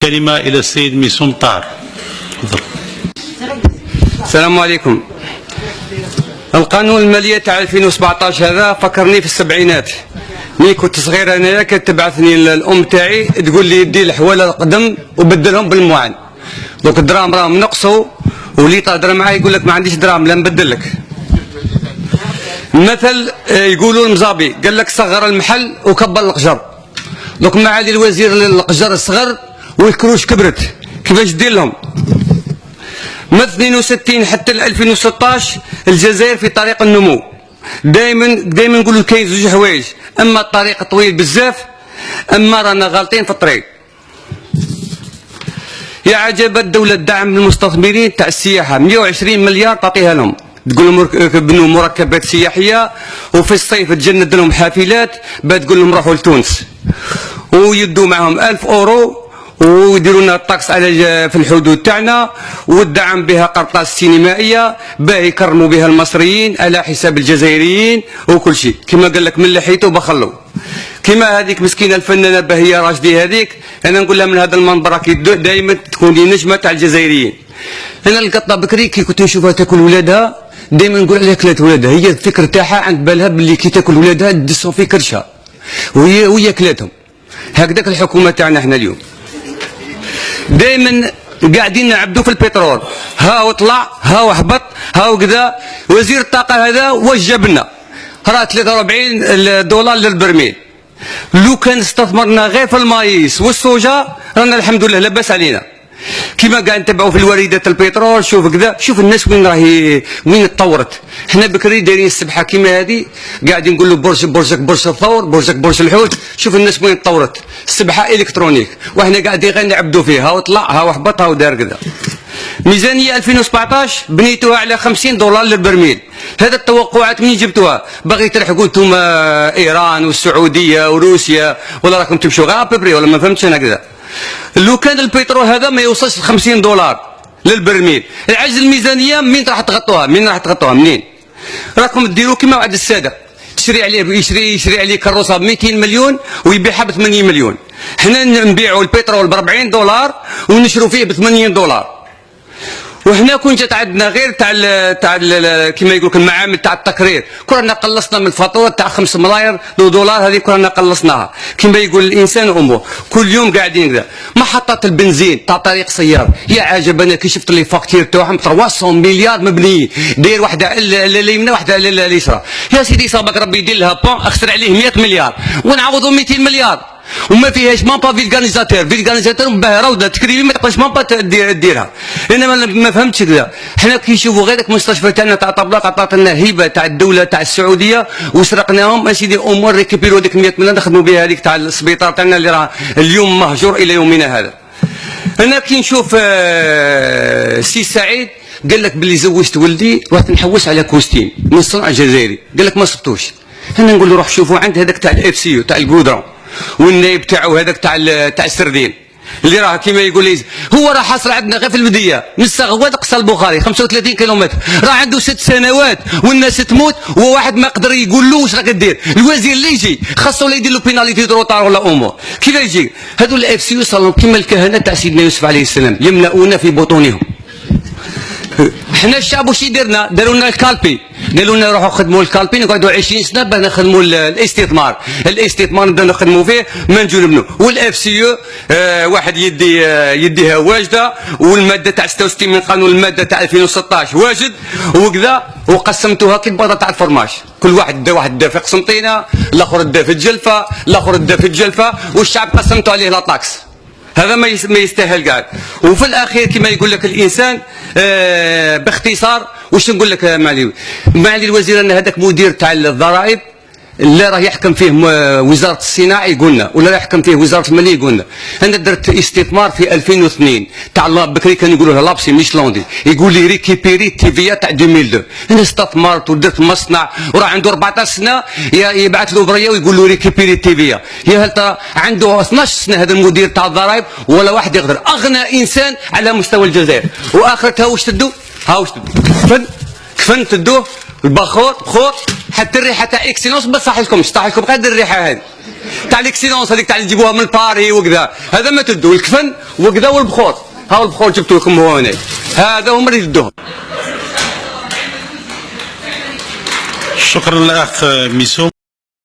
كلمة إلى السيد ميسوم طار. السلام عليكم. القانون المالية تاع 2017 هذا فكرني في السبعينات. ملي كنت صغير انايا كانت تبعثني الام تاعي تقول لي دي الحواله القدم وبدلهم بالموعن. دوك الدراهم راهم نقصوا ولي تهضر معاه يقول لك ما عنديش دراهم لا نبدل لك. مثل يقولوا المزابي قال لك صغر المحل وكبر القجر. دوك معالي الوزير القجر الصغر والكروش كبرت كيفاش دير لهم؟ من 62 حتى 2016 الجزائر في طريق النمو. دائما نقولوا كاين زوج حوايج، اما الطريق طويل بزاف اما رانا غالطين في الطريق. يا عجب الدوله تدعم المستثمرين تاع السياحه 120 مليار تعطيها لهم، تقول لهم بنوا مركبات سياحيه وفي الصيف تجند لهم حافلات تقول لهم روحوا لتونس ويدوا معهم 1000 اورو ويديروا لنا الطقس على في الحدود تاعنا والدعم بها قرطاس سينمائيه باه يكرموا بها المصريين على حساب الجزائريين وكل شيء كما قال لك من لحيته بخلوا. كما هذيك مسكينه الفنانه بهيه راشدي هذيك انا نقول لها من هذا المنبر راكي دائما تكون لي نجمه تاع الجزائريين. انا القطه بكري كي كنت نشوفها تاكل ولادها دائما نقول عليها كلات ولادها، هي الفكر تاعها عند بالها باللي كي تاكل ولادها تدسهم في كرشها وهي كلاتهم. هكذاك الحكومه تاعنا احنا اليوم دائما قاعدين نعبدوا في البترول، ها طلع ها هبط ها كذا. وزير الطاقه هذا وجب لنا راه 43 دولار للبرميل. لو كان استثمرنا غير في المايس والسوجا رانا الحمد لله لاباس علينا. كيما قاعد نتبعوا في الوريدات البترول شوف كذا، شوف الناس وين راهي وين تطورت. حنا بكري دايرين السبحه كيما هذه قاعدين نقولوا برج الثور برج الحوت، شوف الناس وين تطورت. السبحه الكترونيك وحنا قاعدين غير نعبدوا فيها، ها طلع ها هبط ها دار كذا. ميزانيه 2017 بنيتوها على 50 دولار للبرميل. هذا التوقعات منين جبتوها؟ باغي تلحقوا انتم ايران والسعوديه وروسيا ولا راكم تمشوا غير ابري ولا ما فهمتش انا كذا. لو كان البترول هذا ما يوصلش ل 50 دولار للبرميل، العجز الميزانيه منين راح تغطوها؟ منين؟ راكم ديروا كما وعد الساده، تشري عليه يشري عليه كروسه ب 200 مليون ويبيعها ب 80 مليون. حنا نبيعوا البترول ب 40 دولار ونشروا فيه ب 80 دولار. وحنا كون جات عندنا غير تاع كما يقول لك المعامل تاع التكرير، كنا قلصنا من الفاتوره تاع 5 ملاير دولار هذه كنا قلصناها. كما يقول الانسان امه كل يوم قاعدين كذا. محطات البنزين تاع طريق سيار يا عجب انا كي شفت لي فاكتير تاعهم 300 مليار مبنيين، داير واحده على اليمنى واحده على اليسرى. يا سيدي صابك ربي يدير لها بون اخسر عليه 100 مليار ونعوضوا 200 مليار وما فيهاش مام با فيلغانيزاتور باهره ولا تكريمي ما تقدرش مام با ديرها. انا ما فهمتش كذا. حنا كي نشوفوا غير المستشفى تاعنا تاع طبلاق عطات لنا هبه تاع الدوله تاع السعوديه وسرقناهم اسيدي امور ريكيبيرو ديك 100 مليون نخدموا بها هذيك تاع السبيطار تاعنا اللي راه اليوم مهجور الى يومنا هذا. انا كي نشوف سي سعيد قال لك باللي زوجت ولدي رحت نحوس على كوستيم من الصنع الجزائري، قال لك ما صبتوش. انا نقول له روح شوفوا عند هذاك تاع الاف سي تاع الكودرون والنايب تاعو هذاك تاع السردين اللي راه كيما يقول لي هو راه حاصل عندنا غير في البديه من السغوات قصى البخاري 35 كيلومتر، راه عنده 6 سنوات والناس تموت وواحد ما يقدر يقول له واش راك دير. الوزير اللي يجي خاصو ولا يدير له بيناليتي دروطار ولا امور. كيف يجي هذو الاف سي يوصلوا كيما الكهنه تاع سيدنا يوسف عليه السلام يملؤون في بطونهم. حنا الشعب واش يديرنا؟ داروا لنا الكالبي، قالوا لنا روحوا خدموا الكالبي نقعدوا 20 سنه باه نخدموا الاستثمار نبداو نخدموا فيه ما نجوا نبنوا. والاف سي واحد يديها واجده والماده تاع 66 من قانون الماده تاع 2016 واجد وكذا وقسمتوها كي البيضه تاع الفرماج. كل واحد دا في قسنطينه، الاخر دا في الجلفه، الاخر دا في الجلفه والشعب قسمتوا عليه لا طاكس. هذا ما يستاهل قاعد. وفي الاخير كما يقول لك الانسان باختصار واش نقول لك معالي الوزير ان هذاك مدير تاع الضرائب اللي راه يحكم فيه وزاره الصناعه يقولنا ولا راه يحكم فيه وزاره الماليه يقولنا. انا درت استثمار في 2002 تاع بكري كانوا يقولوا لها لابسي مش لوندي، يقول لي ريكيبيري تيفيا تاع 2002. انا استثمرت ودرت مصنع وراه عنده 14 سنه يبعث له بريه ويقول له ريكيبيري تيفيا. يا هل ترى عنده 12 سنه هذا المدير تاع الضرائب ولا واحد يقدر اغنى انسان على مستوى الجزائر. واخرتها واش تدو؟ واش تدو؟ كفن تدوه البخور بخور حتى الريحه تاع اكسينوس ما تصحلكمش، تصحلكم غير الريحه هذه. تاع ليكسيلونس هذيك تاع اللي تجيبوها من باري وكذا، هذا ما تدو الكفن وكذا والبخور. ها البخور جبتو لكم هو هنا، هذا هما اللي يدوهم. شكرا للاخ ميسو.